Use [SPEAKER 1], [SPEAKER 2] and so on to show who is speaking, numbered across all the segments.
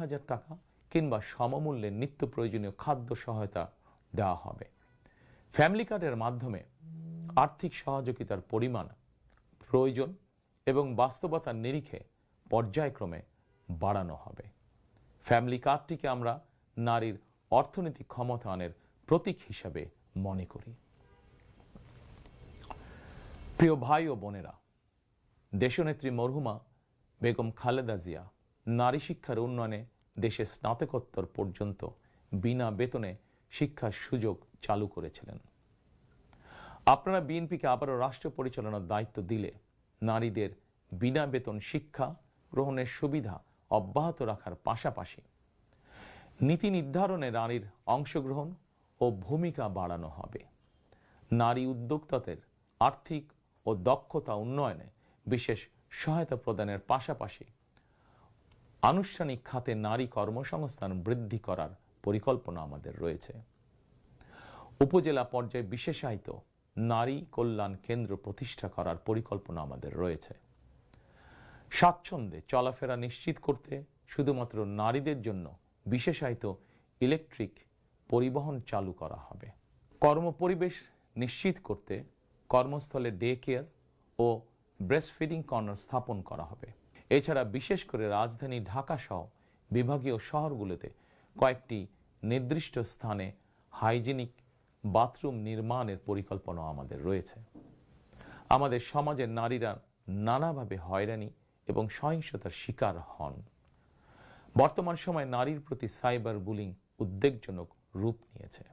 [SPEAKER 1] 2,000 টাকা কিংবা সমমূল্যে নিত্য প্রয়োজনীয় খাদ্য সহায়তা দেওয়া হবে। ফ্যামিলি কার্ডের মাধ্যমে আর্থিক সহযোগিতার পরিমাণ, প্রয়োজন এবং বাস্তবতার নিরিখে পর্যায়ক্রমে বাড়ানো হবে। ফ্যামিলি কার্ডটিকে আমরা নারীর অর্থনৈতিক ক্ষমতায়নের প্রতীক হিসাবে মনে করি। প্রিয় ভাই ও বোনেরা, দেশনেত্রী মরহুমা বেগম খালেদা জিয়া নারী শিক্ষার উন্নয়নে দেশে স্নাতকোত্তর পর্যন্ত বিনা বেতনে শিক্ষার সুযোগ চালু করেছিলেন। আপনারা বিএনপিকে আবারও রাষ্ট্র পরিচালনার দায়িত্ব দিলে নারীদের বিনা বেতন শিক্ষা গ্রহণের সুবিধা অব্যাহত রাখার পাশাপাশি নীতি নির্ধারণে নারীর অংশগ্রহণ ও ভূমিকা বাড়ানো হবে। নারী উদ্যোক্তাদের আর্থিক ও দক্ষতা উন্নয়নে বিশেষ সহায়তা প্রদানের পাশাপাশি আনুষ্ঠানিক খাতে নারী কর্মসংস্থান বৃদ্ধি করার পরিকল্পনা আমাদের রয়েছে। উপজেলা পর্যায়ে বিশেষায়িত নারী কল্যাণ কেন্দ্র প্রতিষ্ঠা করার পরিকল্পনা আমাদের রয়েছে। স্বাচ্ছন্দ্যে চলাফেরা নিশ্চিত করতে শুধুমাত্র নারীদের জন্য বিশেষায়িত ইলেকট্রিক পরিবহন চালু করা হবে। কর্মপরিবেশ নিশ্চিত করতে কর্মস্থলে ডে কেয়ার ও ব্রেস্ট ফিডিং কর্নার স্থাপন করা হবে। এছাড়া বিশেষ করে রাজধানী ঢাকা সহ বিভাগীয় শহরগুলোতে কয়েকটি নির্দিষ্ট স্থানে হাইজিনিক বাথরুম নির্মাণের পরিকল্পনা আমাদের রয়েছে। আমাদের সমাজের নারীরা নানাভাবে হয়রানি এবং সহিংসতার শিকার হন। বর্তমান সময়ে নারীর প্রতি সাইবার বুলিং উদ্বেগজনক রূপ নিয়েছে।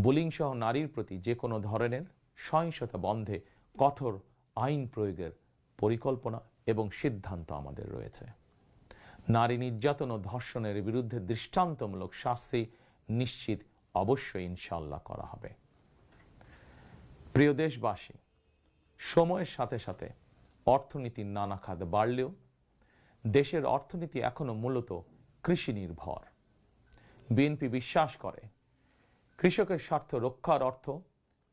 [SPEAKER 1] বুলিং সহ নারীর প্রতি যে কোনো ধরনের সহিংসতা বন্ধে কঠোর আইন প্রয়োগের পরিকল্পনা এবং সিদ্ধান্ত আমাদের রয়েছে। নারী নির্যাতন ও ধর্ষণের বিরুদ্ধে দৃষ্টান্তমূলক শাস্তি নিশ্চিত অবশ্যই ইনশাআল্লাহ করা হবে। প্রিয় দেশবাসী, সময়ের সাথে সাথে অর্থনীতির নানা খাত বাড়লেও দেশের অর্থনীতি এখনো মূলত কৃষি নির্ভর। বিএনপি বিশ্বাস করে কৃষকের স্বার্থ রক্ষার অর্থ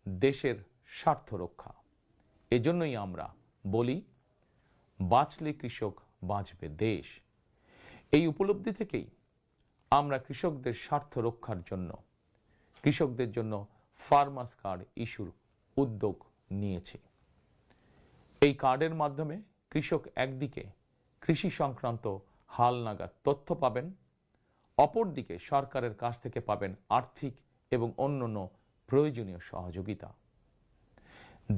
[SPEAKER 1] দেশের স্বার্থ রক্ষা। এজন্যই আমরা বলি, বাঁচলে কৃষক বাঁচবে দেশ। এই উপলব্ধি থেকেই আমরা কৃষকদের স্বার্থ রক্ষার জন্য কৃষকদের জন্য ফার্মার্স কার্ড ইস্যুর উদ্যোগ নিয়েছি। এই কার্ডের মাধ্যমে কৃষক একদিকে কৃষি সংক্রান্ত হালনাগাদ তথ্য পাবেন, অপরদিকে সরকারের কাছ থেকে পাবেন আর্থিক এবং অন্যান্য প্রয়োজনীয় সহযোগিতা।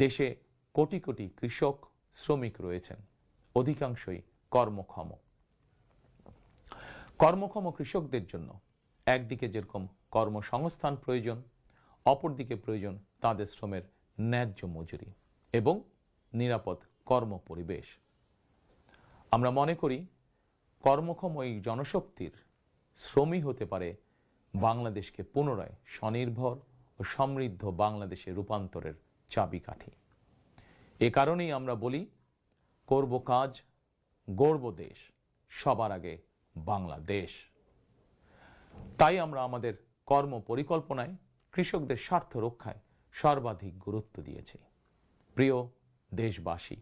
[SPEAKER 1] দেশে কোটি কোটি কৃষক শ্রমিক রয়েছেন, অধিকাংশই কর্মক্ষম। কর্মক্ষম কৃষকদের জন্য একদিকে যেরকম কর্মসংস্থান প্রয়োজন, অপরদিকে প্রয়োজন তাদের শ্রমের ন্যায্য মজুরি এবং নিরাপদ কর্মপরিবেশ। আমরা মনে করি কর্মক্ষম এই জনশক্তির শ্রমই হতে পারে বাংলাদেশকে পুনরায় স্বনির্ভর ও সমৃদ্ধ বাংলাদেশে রূপান্তরের চাবিকাঠি। এ কারণেই আমরা বলি, করব কাজ, গড়ব দেশ, সবার আগে বাংলাদেশ। তাই আমরা আমাদের কর্ম পরিকল্পনায় কৃষকদের স্বার্থ রক্ষায় সর্বাধিক গুরুত্ব দিয়েছি। প্রিয় দেশবাসী,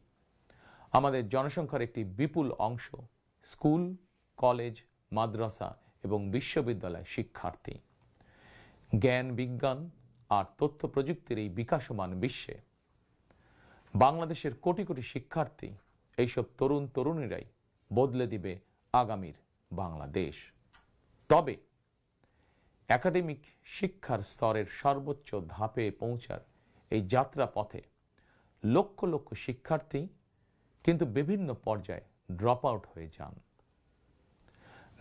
[SPEAKER 1] আমাদের জনসংখ্যার একটি বিপুল অংশ স্কুল, কলেজ, মাদ্রাসা এবং বিশ্ববিদ্যালয় শিক্ষার্থী। জ্ঞান, বিজ্ঞান আর তথ্য প্রযুক্তির এই বিকাশমান বিশ্বে বাংলাদেশের কোটি কোটি শিক্ষার্থী, এইসব তরুণ তরুণীরাই বদলে দিবে আগামীর বাংলাদেশ। তবে একাডেমিক শিক্ষার স্তরের সর্বোচ্চ ধাপে পৌঁছার এই যাত্রা পথে লক্ষ লক্ষ শিক্ষার্থী কিন্তু বিভিন্ন পর্যায়ে ড্রপ আউট হয়ে যান।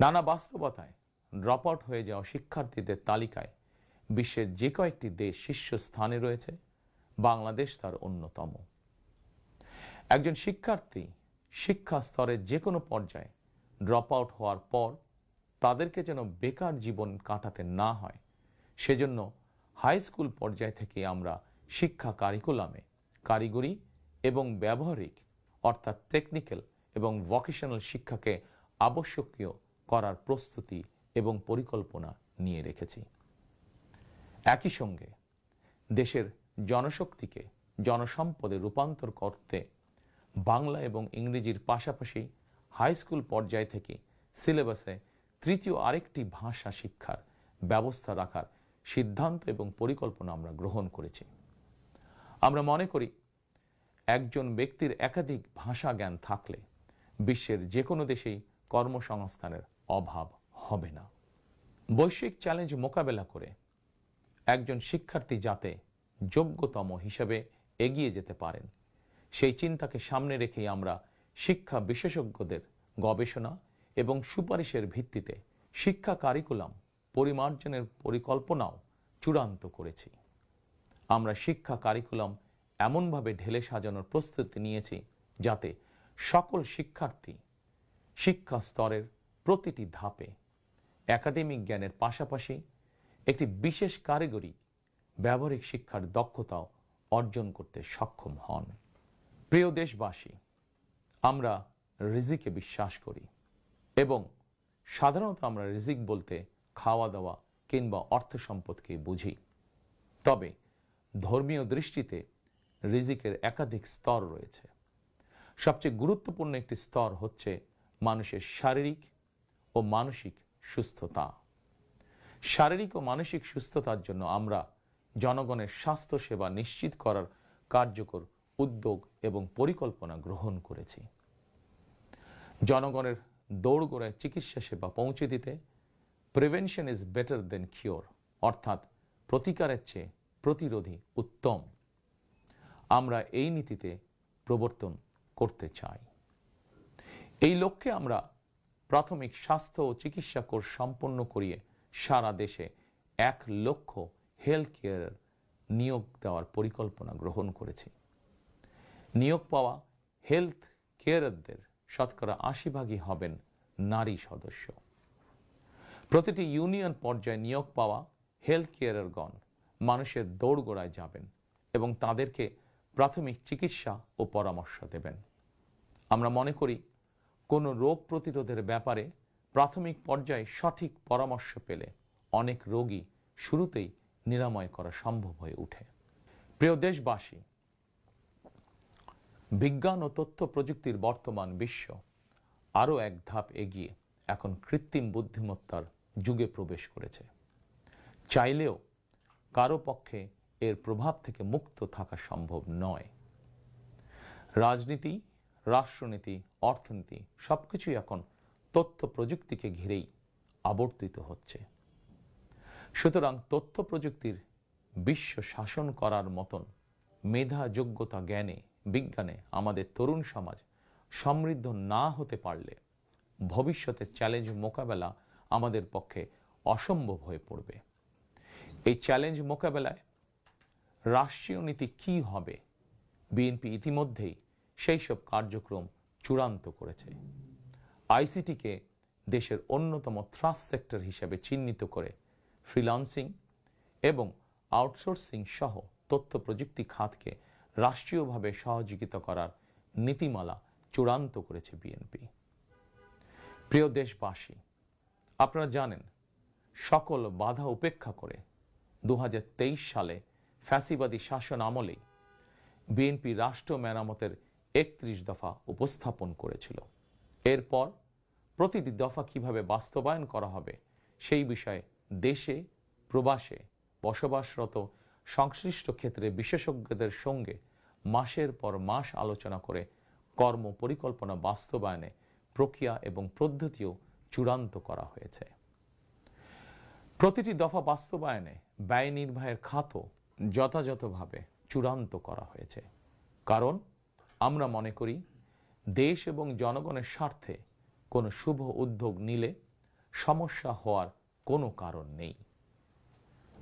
[SPEAKER 1] নানা বাস্তবতায় ড্রপ আউট হয়ে যাওয়া শিক্ষার্থীদের তালিকায় বিশ্বের যে কয়েকটি দেশ শীর্ষস্থানে রয়েছে, বাংলাদেশ তার অন্যতম। একজন শিক্ষার্থী শিক্ষা স্তরের যে কোনো পর্যায়ে ড্রপ আউট হওয়ার পর তাদেরকে যেন বেকার জীবন কাটাতে না হয়, সেজন্য হাই স্কুল পর্যায় থেকে আমরা শিক্ষা কারিকুলামে কারিগরি এবং ব্যবহারিক অর্থাৎ টেকনিক্যাল এবং ভোকেশনাল শিক্ষাকে আবশ্যকীয় করার প্রস্তুতি এবং পরিকল্পনা নিয়ে রেখেছি। একই সঙ্গে দেশের জনশক্তিকে জনসম্পদে রূপান্তর করতে বাংলা এবং ইংরেজির পাশাপাশি হাই স্কুল পর্যায় থেকে সিলেবাসে তৃতীয় আরেকটি ভাষা শিক্ষার ব্যবস্থা রাখার সিদ্ধান্ত এবং পরিকল্পনা আমরা গ্রহণ করেছি। আমরা মনে করি একজন ব্যক্তির একাধিক ভাষা জ্ঞান থাকলে বিশ্বের যে কোনো দেশেই কর্মসংস্থানের অভাব হবে না। বৈশ্বিক চ্যালেঞ্জ মোকাবেলা করে একজন শিক্ষার্থী যাতে যোগ্যতম হিসেবে এগিয়ে যেতে পারেন, সেই চিন্তাকে সামনে রেখেই আমরা শিক্ষা বিশেষজ্ঞদের গবেষণা এবং সুপারিশের ভিত্তিতে শিক্ষা কারিকুলাম পরিমার্জনের পরিকল্পনাও চূড়ান্ত করেছি। আমরা শিক্ষা কারিকুলাম এমনভাবে ঢেলে সাজানোর প্রস্তুতি নিয়েছি যাতে সকল শিক্ষার্থী শিক্ষা স্তরের প্রতিটি ধাপে একাডেমিক জ্ঞানের পাশাপাশি একটি বিশেষ কারিগরি ব্যবহারিক শিক্ষার দক্ষতাও অর্জন করতে সক্ষম হন। প্রিয় দেশবাসী, আমরা রিজিকে বিশ্বাস করি এবং সাধারণত আমরা রিজিক বলতে খাওয়া দাওয়া কিংবা অর্থ সম্পদকে বুঝি। তবে ধর্মীয় দৃষ্টিতে রিজিকের একাধিক স্তর রয়েছে। সবচেয়ে গুরুত্বপূর্ণ একটি স্তর হচ্ছে মানুষের শারীরিক ও মানসিক সুস্থতা। শারীরিক ও মানসিক সুস্থতার জন্য আমরা জনগণের স্বাস্থ্য সেবা নিশ্চিত করার কার্যকর উদ্যোগ এবং পরিকল্পনা গ্রহণ করেছি। জনগণের দৌড়গোড়ায় চিকিৎসা সেবা পৌঁছে দিতে prevention is better then cure, অর্থাৎ প্রতিকারের চেয়ে প্রতিরোধী উত্তম, আমরা এই নীতিতে প্রবর্তন করতে চাই। এই লক্ষ্যে আমরা প্রাথমিক স্বাস্থ্য ও চিকিৎসা কোর্স সম্পন্ন করিয়ে সারা দেশে 1 লক্ষ হেলথ কেয়ার নিয়োগ দেওয়ার পরিকল্পনা গ্রহণ করেছি। নিয়োগ পাওয়া হেলথ কেয়ারদের শতকরা 80% হবেন নারী সদস্য। প্রতিটি ইউনিয়ন পর্যায়ে নিয়োগ পাওয়া হেলথ কেয়ারগণ মানুষের দৌড়গোড়ায় যাবেন এবং তাদেরকে প্রাথমিক চিকিৎসা ও পরামর্শ দেবেন। আমরা মনে করি কোনো রোগ প্রতিরোধের ব্যাপারে প্রাথমিক পর্যায়ে সঠিক পরামর্শ পেলে অনেক রোগী শুরুতেই নিরাময় করা সম্ভব হয়ে ওঠে। প্রিয় দেশবাসী, বিজ্ঞান ও তথ্য প্রযুক্তির বর্তমান বিশ্ব আরও এক ধাপ এগিয়ে এখন কৃত্রিম বুদ্ধিমত্তার যুগে প্রবেশ করেছে। চাইলেও কারো পক্ষে এর প্রভাব থেকে মুক্ত থাকা সম্ভব নয়। রাজনীতি, রাষ্ট্রনীতি, অর্থনীতি সবকিছুই এখন তথ্য প্রযুক্তিকে ঘিরেই আবর্তিত হচ্ছে। সুতরাং তথ্য প্রযুক্তির বিশ্ব শাসন করার মতন মেধা, যোগ্যতা, জ্ঞানে, বিজ্ঞানে আমাদের তরুণ সমাজ সমৃদ্ধ না হতে পারলে ভবিষ্যতের চ্যালেঞ্জ মোকাবেলা আমাদের পক্ষে অসম্ভব হয়ে পড়বে। এই চ্যালেঞ্জ মোকাবেলায় রাষ্ট্রীয় নীতি কী হবে, বিএনপি ইতিমধ্যেই সেই সব কার্যক্রম চূড়ান্ত করেছে। আইসিটিকে দেশের অন্যতম থ্রাস্ট সেক্টর হিসেবে চিহ্নিত করে ফ্রিল্যান্সিং এবং আউটসোর্সিং সহ তথ্য প্রযুক্তি খাতকে রাষ্ট্রীয়ভাবে সহযোগিতা করার নীতিমালা চূড়ান্ত করেছে বিএনপি। প্রিয় দেশবাসী, আপনারা জানেন সকল বাধা উপেক্ষা করে 2023 সালে ফ্যাসিবাদী শাসন আমলেই বিএনপি রাষ্ট্র মেরামতের 31 দফা উপস্থাপন করেছিল। এরপর প্রতিটি দফা কিভাবে বাস্তবায়ন করা হবে সেই বিষয়ে দেশে প্রবাসে বসবাসরত সংশ্লিষ্ট ক্ষেত্রে বিশেষজ্ঞদের সঙ্গে মাসের পর মাস আলোচনা করে কর্ম পরিকল্পনা বাস্তবায়নে প্রক্রিয়া এবং পদ্ধতিও চূড়ান্ত করা হয়েছে। প্রতিটি দফা বাস্তবায়নে ব্যয় নির্বাহের খাতও যথাযথভাবে চূড়ান্ত করা হয়েছে। কারণ আমরা মনে করি দেশ এবং জনগণের স্বার্থে কোনো শুভ উদ্যোগ নিলে সমস্যা হওয়ার কোনো কারণ নেই।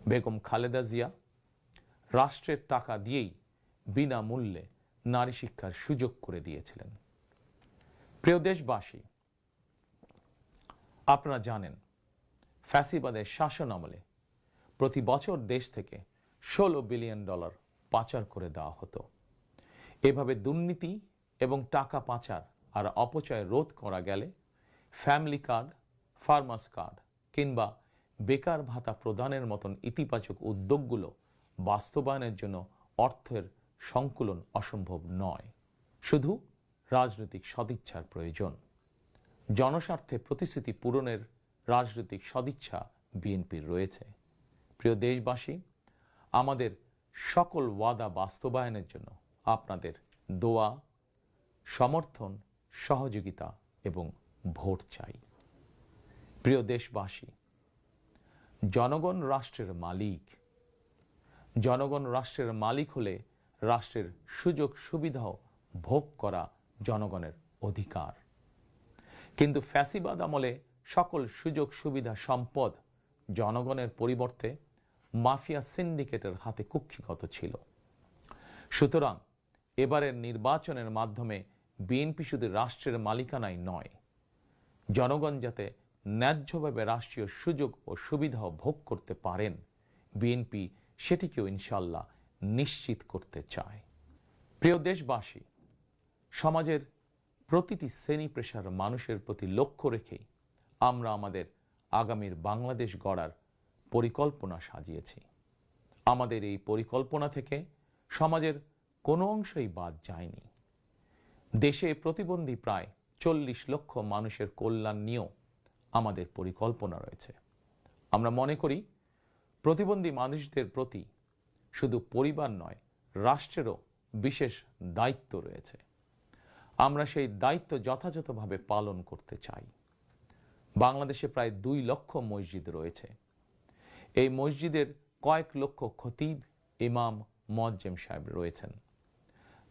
[SPEAKER 1] বেগম খালেদা জিয়া রাষ্ট্রের টাকা দিয়েই বিনামূল্যে নারী শিক্ষার সুযোগ করে দিয়েছিলেন। প্রিয় দেশবাসী, আপনারা জানেন ফ্যাসিবাদের শাসন আমলে প্রতি বছর দেশ থেকে $16 বিলিয়ন পাচার করে দেওয়া হতো। এভাবে দুর্নীতি এবং টাকা পাচার আর অপচয় রোধ করা গেলে ফ্যামিলি কার্ড, ফার্মার্স কার্ড কিংবা বেকার ভাতা প্রদানের মতন ইতিবাচক উদ্যোগগুলো বাস্তবায়নের জন্য অর্থের সংকুলন অসম্ভব নয়, শুধু রাজনৈতিক সদিচ্ছার প্রয়োজন। জনস্বার্থে প্রতিশ্রুতি পূরণের রাজনৈতিক সদিচ্ছা বিএনপির রয়েছে। প্রিয় দেশবাসী, আমাদের সকল ওয়াদা বাস্তবায়নের জন্য আপনাদের দোয়া, সমর্থন, সহযোগিতা এবং ভোট চাই। প্রিয় দেশবাসী, জনগণ রাষ্ট্রের মালিক। জনগণ রাষ্ট্রের মালিক হলে রাষ্ট্রের সুযোগ সুবিধাও ভোগ করা জনগণের অধিকার। কিন্তু ফ্যাসিবাদ আমলে সকল সুযোগ সুবিধা সম্পদ জনগণের পরিবর্তে মাফিয়া সিন্ডিকেটের হাতে কুক্ষিগত ছিল। সুতরাং এবারের নির্বাচনের মাধ্যমে বিএনপি শুধু রাষ্ট্রের মালিকানাই নয়, জনগণ যাতে ন্যায্যভাবে রাষ্ট্রীয় সুযোগ ও সুবিধাও ভোগ করতে পারেন, বিএনপি সেটিকেও ইনশাল্লাহ নিশ্চিত করতে চায়। প্রিয় দেশবাসী, সমাজের প্রতিটি শ্রেণী পেশার মানুষের প্রতি লক্ষ্য রেখেই আমরা আমাদের আগামীর বাংলাদেশ গড়ার পরিকল্পনা সাজিয়েছি। আমাদের এই পরিকল্পনা থেকে সমাজের কোনো অংশই বাদ যায়নি। দেশে প্রতিবন্ধী প্রায় 40 লক্ষ মানুষের কল্যাণ নিয়েও আমাদের পরিকল্পনা রয়েছে। আমরা মনে করি প্রতিবন্ধী মানুষদের প্রতি শুধু পরিবার নয়, রাষ্ট্রেরও বিশেষ দায়িত্ব রয়েছে। আমরা সেই দায়িত্ব যথাযথভাবে পালন করতে চাই। বাংলাদেশে প্রায় 2 লক্ষ মসজিদ রয়েছে। এই মসজিদের কয়েক লক্ষ খতিব, ইমাম, মুয়াজ্জিম সাহেব রয়েছেন।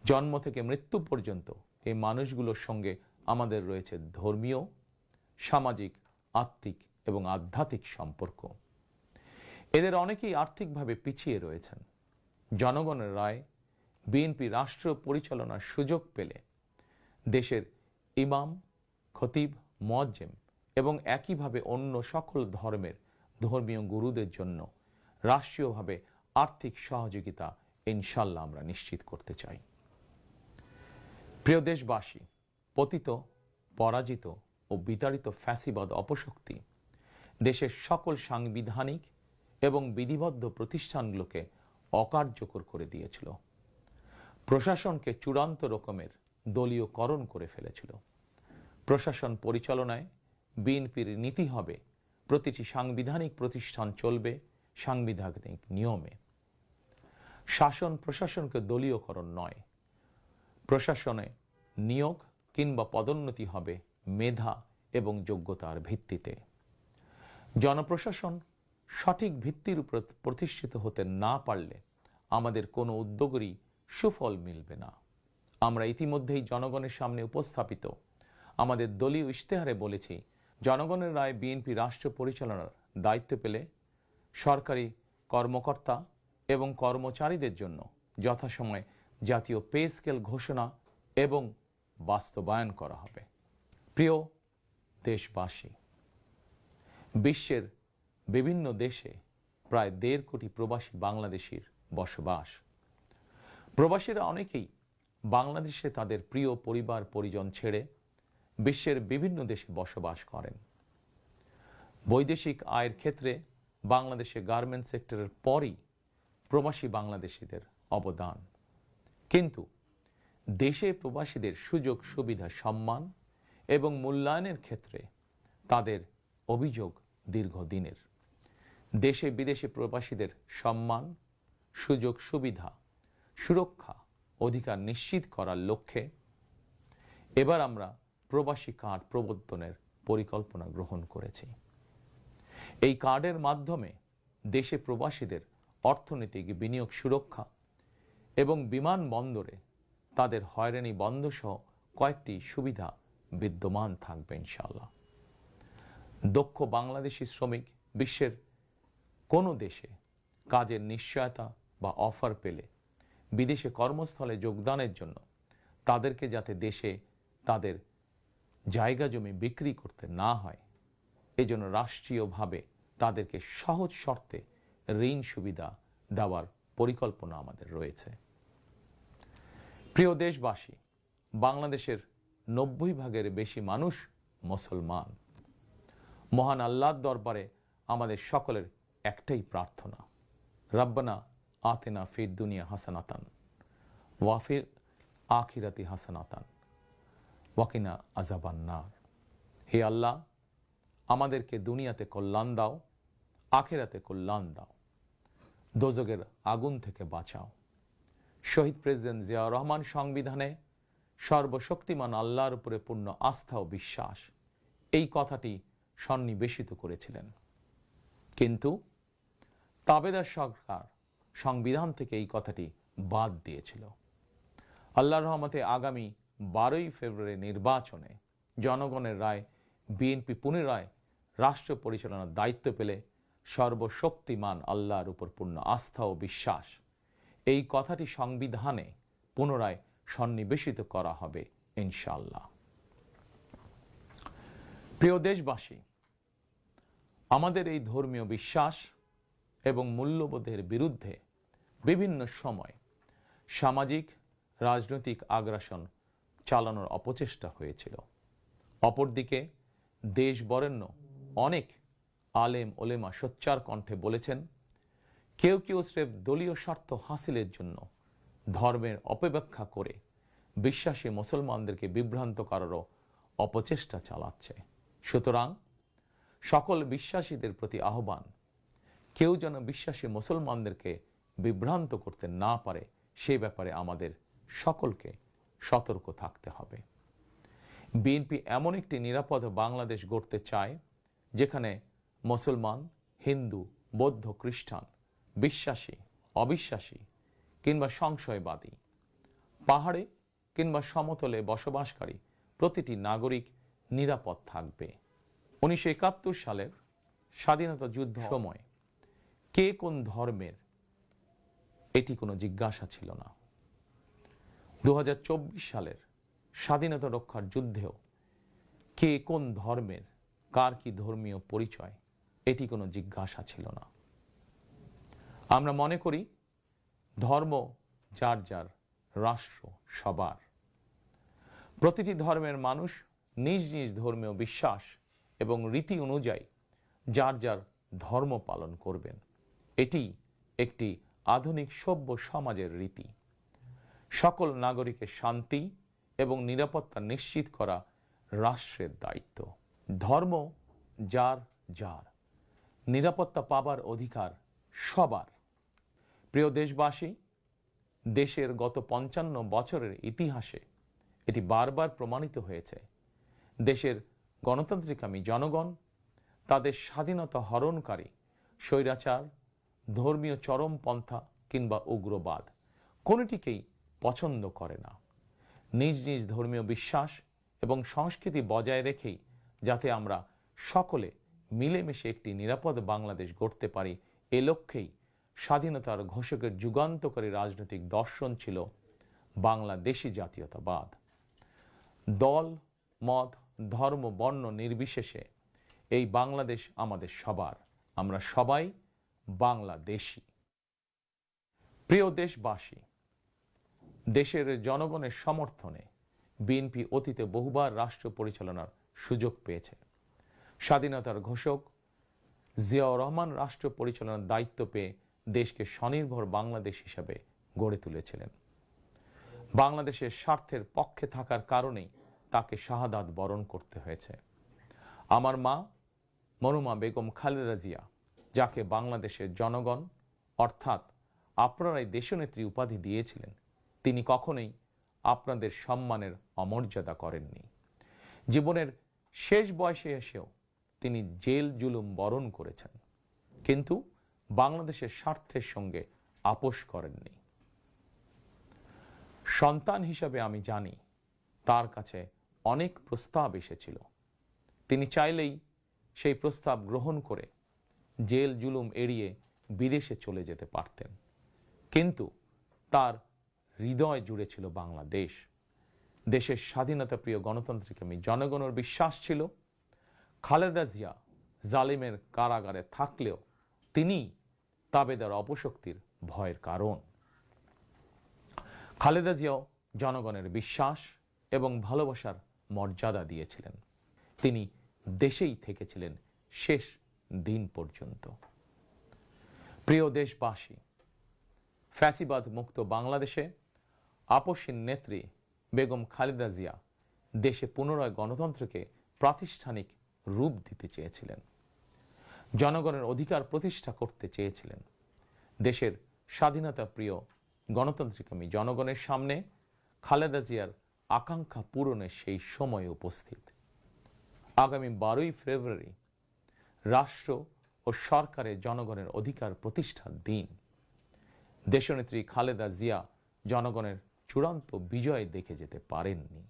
[SPEAKER 1] জন্ম থেকে মৃত্যু পর্যন্ত এই মানুষগুলোর সঙ্গে আমাদের রয়েছে ধর্মীয়, সামাজিক, আত্মিক এবং আধ্যাত্মিক সম্পর্ক। এদের অনেকেই আর্থিকভাবে পিছিয়ে রয়েছেন। জনগণের রায় বিএনপি রাষ্ট্র পরিচালনার সুযোগ পেলে দেশের ইমাম, খতিব, মুয়াজ্জিম এবং একইভাবে অন্য সকল ধর্মের ধর্মীয় গুরুদের জন্য রাষ্ট্রীয়ভাবে আর্থিক সহযোগিতা ইনশাল্লাহ আমরা নিশ্চিত করতে চাই। প্রিয় দেশবাসী, পতিত, পরাজিত ও বিতাড়িত ফ্যাসিবাদ অপশক্তি দেশের সকল সাংবিধানিক এবং বিধিবদ্ধ প্রতিষ্ঠানগুলোকে অকার্যকর করে দিয়েছিল। প্রশাসনকে চূড়ান্ত রকমের দলীয়করণ করে ফেলেছিল। প্রশাসন পরিচালনায় বিএনপির নীতি হবে প্রতিটি সাংবিধানিক প্রতিষ্ঠান চলবে সাংবিধানিক নিয়মে। শাসন প্রশাসনকে দলীয়করণ নয়, প্রশাসনে নিয়োগ কিংবা পদোন্নতি হবে মেধা এবং যোগ্যতার ভিত্তিতে। জনপ্রশাসন সঠিক ভিত্তির উপর প্রতিষ্ঠিত হতে না পারলে আমাদের কোনো উদ্যোগেরই সুফল মিলবে না। আমরা ইতিমধ্যেই জনগণের সামনে উপস্থাপিত আমাদের দলীয় ইশতেহারে বলেছি, জনগণের রায় বিএনপি রাষ্ট্র পরিচালনার দায়িত্ব পেলে সরকারি কর্মকর্তা এবং কর্মচারীদের জন্য যথাসময়ে জাতীয় পে স্কেল ঘোষণা এবং বাস্তবায়ন করা হবে। প্রিয় দেশবাসী, বিশ্বের বিভিন্ন দেশে প্রায় 1.5 কোটি প্রবাসী বাংলাদেশির বসবাস। প্রবাসীরা অনেকেই বাংলাদেশে তাদের প্রিয় পরিবার পরিজন ছেড়ে বিশ্বের বিভিন্ন দেশে বসবাস করেন। বৈদেশিক আয়ের ক্ষেত্রে বাংলাদেশে গার্মেন্টস সেক্টরের পরই প্রবাসী বাংলাদেশিদের অবদান। কিন্তু দেশে প্রবাসীদের সুযোগ সুবিধা, সম্মান এবং মূল্যায়নের ক্ষেত্রে তাদের অভিযোগ দীর্ঘদিনের। দেশে বিদেশে প্রবাসীদের সম্মান, সুযোগ সুবিধা, সুরক্ষা, অধিকার নিশ্চিত করার লক্ষ্যে এবার আমরা প্রবাসী কার্ড প্রবর্তনের পরিকল্পনা গ্রহণ করেছি। এই কার্ডের মাধ্যমে দেশে প্রবাসীদের অর্থনৈতিক বিনিয়োগ সুরক্ষা এবং বিমানবন্দরে তাদের হয়রানি বন্ধ সহ কয়েকটি সুবিধা বিদ্যমান থাকবে ইনশাআল্লাহ। দক্ষ বাংলাদেশি শ্রমিক বিশ্বের কোনো দেশে কাজের নিশ্চয়তা বা অফার পেলে বিদেশে কর্মস্থলে যোগদানের জন্য তাদেরকে যাতে দেশে তাদের জায়গা জমি বিক্রি করতে না হয়, এজন্য রাষ্ট্রীয়ভাবে তাদেরকে সহজ শর্তে ঋণ সুবিধা দেওয়ার পরিকল্পনা আমাদের রয়েছে। প্রিয় দেশবাসী, বাংলাদেশের 90% বেশি মানুষ মুসলমান। মহান আল্লাহর দরবারে আমাদের সকলের একটাই প্রার্থনা, রব্বানা আতিনা ফিদ দুনিয়া হাসানাতান ওয়া ফিল আখিরাতি হাসানাতান ওয়া কিনা আযাবান নার। হে আল্লাহ, আমাদেরকে দুনিয়াতে কল্যাণ দাও, আখিরাতে কল্যাণ দাও, দোজখের আগুন থেকে বাঁচাও। শহীদ প্রেসিডেন্ট জিয়াউর রহমান সংবিধানে সর্বশক্তিমান আল্লাহর উপরে পূর্ণ আস্থা ও বিশ্বাস, এই কথাটি সন্নিবেশিত করেছিলেন। কিন্তু তাবেদার সরকার সংবিধান থেকে এই কথাটি বাদ দিয়েছিল। আল্লাহর রহমতে আগামী 12ই ফেব্রুয়ারি নির্বাচনে জনগণের রায় বিএনপি পুনরায় রাষ্ট্র পরিচালনার দায়িত্ব পেলে সর্বশক্তিমান আল্লাহর উপর পূর্ণ আস্থা ও বিশ্বাস, এই কথাটি সংবিধানে পুনরায় সন্নিবেশিত করা হবে ইনশাআল্লাহ। প্রিয় দেশবাসী, আমাদের এই ধর্মীয় বিশ্বাস এবং মূল্যবোধের বিরুদ্ধে বিভিন্ন সময় সামাজিক রাজনৈতিক আগ্রাসন চালানোর অপচেষ্টা হয়েছিল। অপরদিকে দেশ বরেণ্য অনেক আলেম ওলেমা সোচ্চার কণ্ঠে বলেছেন, কেউ কেউ স্রেফ দলীয় স্বার্থ হাসিলের জন্য ধর্মের অপব্যাখ্যা করে বিশ্বাসী মুসলমানদেরকে বিভ্রান্ত করারও অপচেষ্টা চালাচ্ছে। সুতরাং সকল বিশ্বাসীদের প্রতি আহ্বান, কেউ যেন বিশ্বাসী মুসলমানদেরকে বিভ্রান্ত করতে না পারে সে ব্যাপারে আমাদের সকলকে সতর্ক থাকতে হবে। বিএনপি এমন একটি নিরাপদ বাংলাদেশ গড়তে চায় যেখানে মুসলমান, হিন্দু, বৌদ্ধ, খ্রিস্টান, বিশ্বাসী, অবিশ্বাসী কিংবা সংশয়বাদী, পাহাড়ে কিংবা সমতলে বসবাসকারী প্রতিটি নাগরিক নিরাপদ থাকবে। 1971 সালের স্বাধীনতা যুদ্ধ সময় কে কোন ধর্মের এটি কোনো জিজ্ঞাসা ছিল না। 2024 সালের স্বাধীনতা রক্ষার যুদ্ধেও কে কোন ধর্মের, কার কি ধর্মীয় পরিচয়, এটি কোনো জিজ্ঞাসা ছিল না। আমরা মনে করি ধর্ম যার যার, রাষ্ট্র সবার। প্রতিটি ধর্মের মানুষ নিজ নিজ ধর্মীয় বিশ্বাস এবং রীতি অনুযায়ী যার যার ধর্ম পালন করবেন। এটি একটি আধুনিক সভ্য সমাজের রীতি। সকল নাগরিকের শান্তি এবং নিরাপত্তা নিশ্চিত করা রাষ্ট্রের দায়িত্ব। ধর্ম যার যার, নিরাপত্তা পাবার অধিকার সবার। প্রিয় দেশবাসী, দেশের গত 55 বছরের ইতিহাসে এটি বারবার প্রমাণিত হয়েছে, দেশের গণতান্ত্রিকামী জনগণ তাদের স্বাধীনতা হরণকারী স্বৈরাচার, ধর্মীয় চরমপন্থা কিংবা উগ্রবাদ কোনোটিকেই পছন্দ করে না। নিজ নিজ ধর্মীয় বিশ্বাস এবং সংস্কৃতি বজায় রেখেই যাতে আমরা সকলে মিলেমিশে একটি নিরাপদ বাংলাদেশ গড়তে পারি, এ লক্ষ্যেই স্বাধীনতার ঘোষকের যুগান্তকারী রাজনৈতিক দর্শন ছিল বাংলাদেশী জাতীয়তাবাদ। দল, মত, ধর্ম, বর্ণ নির্বিশেষে এই বাংলাদেশ আমাদের সবার, আমরা সবাই বাংলাদেশী। প্রিয় দেশবাসী, দেশের জনগণের সমর্থনে বিএনপি অতীতে বহুবার রাষ্ট্র পরিচালনার সুযোগ পেয়েছে। স্বাধীনতার ঘোষক জিয়াউর রহমান রাষ্ট্র পরিচালনার দায়িত্ব পেয়ে দেশকে স্বনির্ভর বাংলাদেশ হিসাবে গড়ে তুলেছিলেন। বাংলাদেশের স্বার্থের পক্ষে থাকার কারণেই তাকে শাহাদাত বরণ করতে হয়েছে। আমার মা মরহুমা বেগম খালেদা জিয়া, যাকে বাংলাদেশের জনগণ অর্থাৎ আপনারাই দেশনেত্রী উপাধি দিয়েছিলেন, তিনি কখনোই আপনাদের সম্মানের অমর্যাদা করেননি। জীবনের শেষ বয়সে এসেও তিনি জেল জুলুম বরণ করেছেন, কিন্তু বাংলাদেশের স্বার্থের সঙ্গে আপোষ করেননি। সন্তান হিসাবে আমি জানি তার কাছে অনেক প্রস্তাব এসেছিল। তিনি চাইলেই সেই প্রস্তাব গ্রহণ করে জেল জুলুম এড়িয়ে বিদেশে চলে যেতে পারতেন, কিন্তু তার হৃদয় জুড়ে ছিল বাংলাদেশ। দেশের স্বাধীনতা প্রিয় গণতান্ত্রিকামী জনগণের বিশ্বাস ছিল খালেদা জিয়া জালিমের কারাগারে থাকলেও তিনি তাবেদার অপশক্তির ভয়ের কারণ। খালেদা জিয়াও জনগণের বিশ্বাস এবং ভালোবাসার মর্যাদা দিয়েছিলেন। তিনি দেশেই থেকেছিলেন শেষ দিন পর্যন্ত। প্রিয় দেশবাসী, ফ্যাসিবাদ মুক্ত বাংলাদেশে আপসীন নেত্রী বেগম খালেদা জিয়া দেশে পুনরায় গণতন্ত্রকে প্রাতিষ্ঠানিক রূপ দিতে চেয়েছিলেন, জনগণের অধিকার প্রতিষ্ঠা করতে চেয়েছিলেন। দেশের স্বাধীনতা প্রিয় গণতান্ত্রিকামী জনগণের সামনে খালেদা জিয়ার আকাঙ্ক্ষা পূরণের সেই সময় উপস্থিত। আগামী 12ই ফেব্রুয়ারি রাষ্ট্র ও সরকারের জনগণের অধিকার প্রতিষ্ঠার দিন। দেশনেত্রী খালেদা জিয়া জনগণের চূড়ান্ত বিজয় দেখে যেতে পারেননি।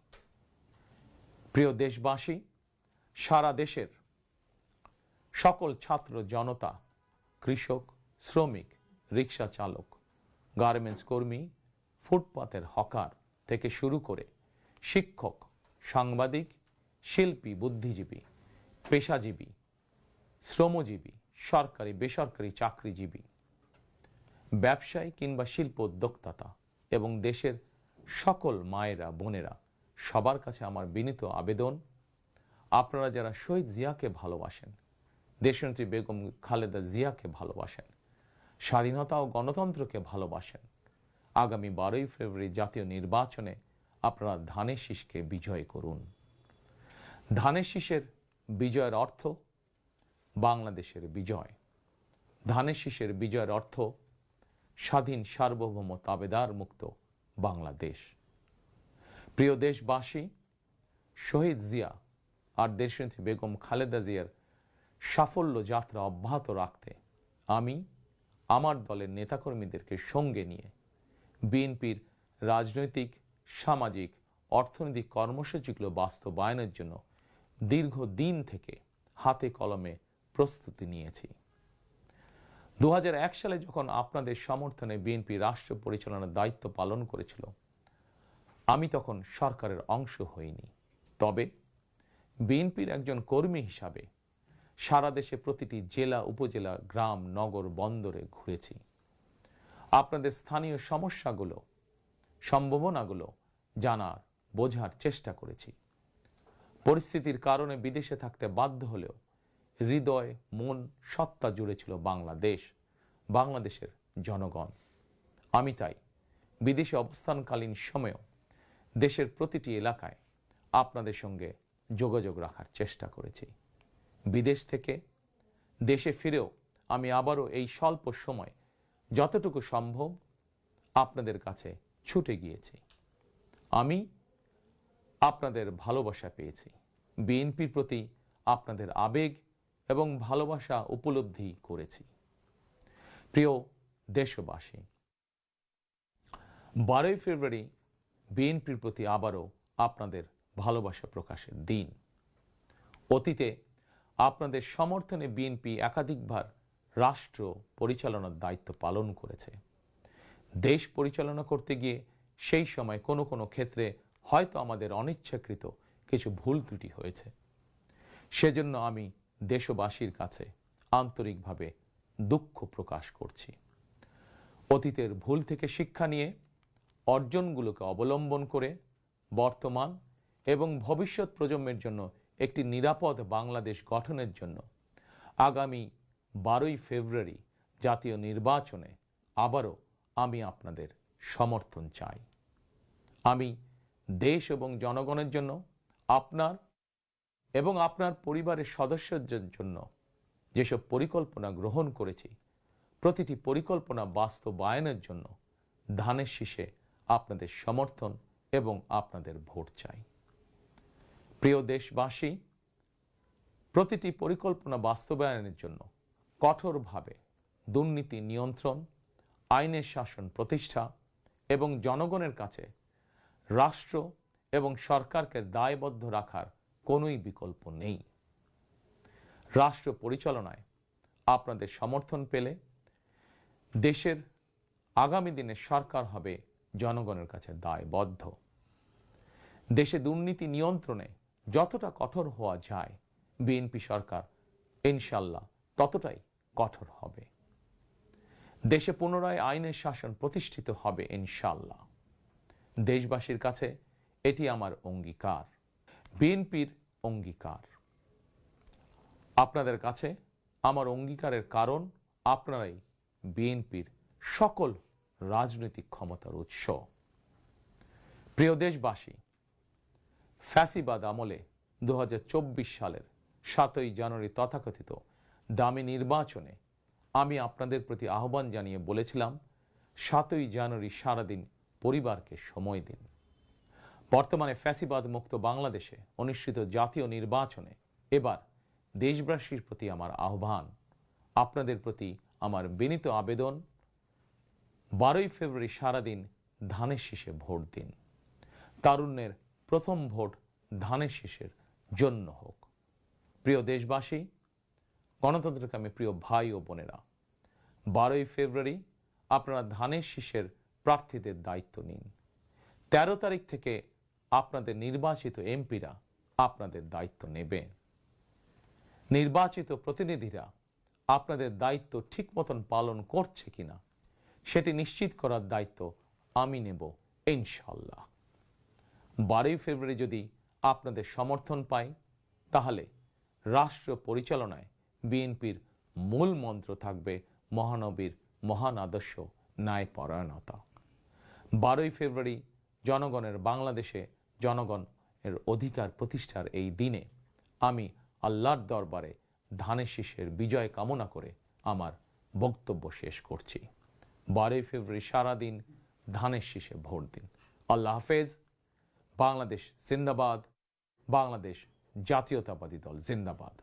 [SPEAKER 1] প্রিয় দেশবাসী, সারা দেশের সকল ছাত্র জনতা, কৃষক, শ্রমিক, রিক্সা চালক, গার্মেন্টস কর্মী, ফুটপাতের হকার থেকে শুরু করে শিক্ষক, সাংবাদিক, শিল্পী, বুদ্ধিজীবী, পেশাজীবী, শ্রমজীবী, সরকারি বেসরকারি চাকরিজীবী, ব্যবসায়ী কিংবা শিল্প উদ্যোক্তা এবং দেশের সকল মায়েরা, বোনেরা, সবার কাছে আমার বিনীত আবেদন, আপনারা যারা শহীদ জিয়াকে ভালোবাসেন, দেশনেত্রী বেগম খালেদা জিয়াকে ভালোবাসেন, স্বাধীনতা ও গণতন্ত্রকে ভালোবাসেন, আগামী 12ই ফেব্রুয়ারি জাতীয় নির্বাচনে আপনারা ধানের শীষকে বিজয় করুন। ধানের শীষের বিজয়ের অর্থ বাংলাদেশের বিজয়। ধানের শীষের বিজয়ের অর্থ স্বাধীন, সার্বভৌম, তাবেদার মুক্ত বাংলাদেশ। প্রিয় দেশবাসী, শহীদ জিয়া আর দেশনেত্রী বেগম খালেদা জিয়ার সাফল্য যাত্রা অব্যাহত রাখতে আমি আমার দলের নেতাকর্মীদেরকে সঙ্গে নিয়ে বিএনপির রাজনৈতিক, সামাজিক, অর্থনৈতিক কর্মসূচিগুলো বাস্তবায়নের জন্য দীর্ঘদিন থেকে হাতে কলমে প্রস্তুতি নিয়েছি। 2001 সালে যখন আপনাদের সমর্থনে বিএনপি রাষ্ট্র পরিচালনার দায়িত্ব পালন করেছিল, আমি তখন সরকারের অংশ হইনি। তবে বিএনপির একজন কর্মী হিসাবে সারা দেশে প্রতিটি জেলা, উপজেলা, গ্রাম, নগর, বন্দরে ঘুরেছি। আপনাদের স্থানীয় সমস্যাগুলো, সম্ভাবনাগুলো জানার, বোঝার চেষ্টা করেছি। পরিস্থিতির কারণে বিদেশে থাকতে বাধ্য হলেও হৃদয়, মন, সত্তা জুড়ে ছিল বাংলাদেশ, বাংলাদেশের জনগণ। আমি তাই বিদেশে অবস্থানকালীন সময়েও দেশের প্রতিটি এলাকায় আপনাদের সঙ্গে যোগাযোগ রাখার চেষ্টা করেছি। বিদেশ থেকে দেশে ফিরেও আমি আবারও এই স্বল্প সময় যতটুকু সম্ভব আপনাদের কাছে ছুটে গিয়েছি। আমি আপনাদের ভালোবাসা পেয়েছি, বিএনপির প্রতি আপনাদের আবেগ এবং ভালোবাসা উপলব্ধি করেছি। প্রিয় দেশবাসী, 12ই ফেব্রুয়ারি বিএনপির প্রতি আবারও আপনাদের ভালোবাসা প্রকাশের দিন। অতীতে আপনাদের সমর্থনে বিএনপি একাধিকবার রাষ্ট্র পরিচালনার দায়িত্ব পালন করেছে। দেশ পরিচালনা করতে গিয়ে সেই সময় কোনো কোনো ক্ষেত্রে হয়তো আমাদের অনিচ্ছাকৃত কিছু ভুল ত্রুটি হয়েছে। সেজন্য আমি দেশবাসীর কাছে আন্তরিকভাবে দুঃখ প্রকাশ করছি। অতীতের ভুল থেকে শিক্ষা নিয়ে অর্জনগুলোকে অবলম্বন করে বর্তমান এবং ভবিষ্যৎ প্রজন্মের জন্য একটি নিরাপদ বাংলাদেশ গঠনের জন্য আগামী 12ই ফেব্রুয়ারি জাতীয় নির্বাচনে আবারও আমি আপনাদের সমর্থন চাই। আমি দেশ এবং জনগণের জন্য, আপনার এবং আপনার পরিবারের সদস্যদের জন্য যেসব পরিকল্পনা গ্রহণ করেছি, প্রতিটি পরিকল্পনা বাস্তবায়নের জন্য ধানের শীষে আপনাদের সমর্থন এবং আপনাদের ভোট চাই। প্রিয় দেশবাসী, প্রতিটি পরিকল্পনা বাস্তবায়নের জন্য কঠোরভাবে দুর্নীতি নিয়ন্ত্রণ, আইনের শাসন প্রতিষ্ঠা এবং জনগণের কাছে রাষ্ট্র এবং সরকারকে দায়বদ্ধ রাখার কোনোই বিকল্প নেই। রাষ্ট্র পরিচালনায় আপনাদের সমর্থন পেলে দেশের আগামী দিনে সরকার হবে জনগণের কাছে দায়বদ্ধ। দেশে দুর্নীতি নিয়ন্ত্রণে যতটা কঠোর হওয়া যায়, বিএনপি সরকার ইনশাল্লাহ ততটাই কঠোর হবে। দেশে পুনরায় আইনের শাসন প্রতিষ্ঠিত হবে ইনশাল্লাহ। দেশবাসীর কাছে এটি আমার অঙ্গীকার, বিএনপির অঙ্গীকার। আপনাদের কাছে আমার অঙ্গীকারের কারণ আপনারাই বিএনপির সকল রাজনৈতিক ক্ষমতার উৎস। প্রিয় দেশবাসী, ফ্যাসিবাদ আমলে 2024 সালের 7ই জানুয়ারি তথাকথিত দামি নির্বাচনে আমি আপনাদের প্রতি আহ্বান জানিয়ে বলেছিলাম 7ই জানুয়ারি সারাদিন পরিবারকে সময় দিন। বর্তমানে ফ্যাসিবাদ মুক্ত বাংলাদেশে অনুষ্ঠিত জাতীয় নির্বাচনে এবার দেশবাসীর প্রতি আমার আহ্বান, আপনাদের প্রতি আমার বিনীত আবেদন, 12ই ফেব্রুয়ারি সারাদিন ধানের শীষে ভোট দিন। তারুণ্যের প্রথম ভোট ধানের শীষের জন্য হোক। প্রিয় দেশবাসী, গণতন্ত্রকামী প্রিয় ভাই ও বোনেরা, 12ই ফেব্রুয়ারি আপনারা ধানের শীষের প্রার্থীদের দায়িত্ব নিন। 13 তারিখ থেকে আপনাদের নির্বাচিত এমপিরা আপনাদের দায়িত্ব নেবে। নির্বাচিত প্রতিনিধিরা আপনাদের দায়িত্ব ঠিক মতন পালন করছে কিনা সেটি নিশ্চিত করার দায়িত্ব আমি নেব ইনশাআল্লাহ। 12ই ফেব্রুয়ারি যদি আপনাদের সমর্থন পাই, তাহলে রাষ্ট্র পরিচালনায় বিএনপির মূল মন্ত্র থাকবে মহানবীর মহান আদর্শ ন্যায়পরায়ণতা। 12ই ফেব্রুয়ারি জনগণের বাংলাদেশে জনগণের অধিকার প্রতিষ্ঠার এই দিনে আমি আল্লাহর দরবারে ধানের শীষের বিজয় কামনা করে আমার বক্তব্য শেষ করছি। 12ই ফেব্রুয়ারি সারাদিন ধানের শীষে ভোট দিন। আল্লাহ হাফেজ। বাংলাদেশ জিন্দাবাদ। বাংলাদেশ জাতীয়তাবাদী দল জিন্দাবাদ।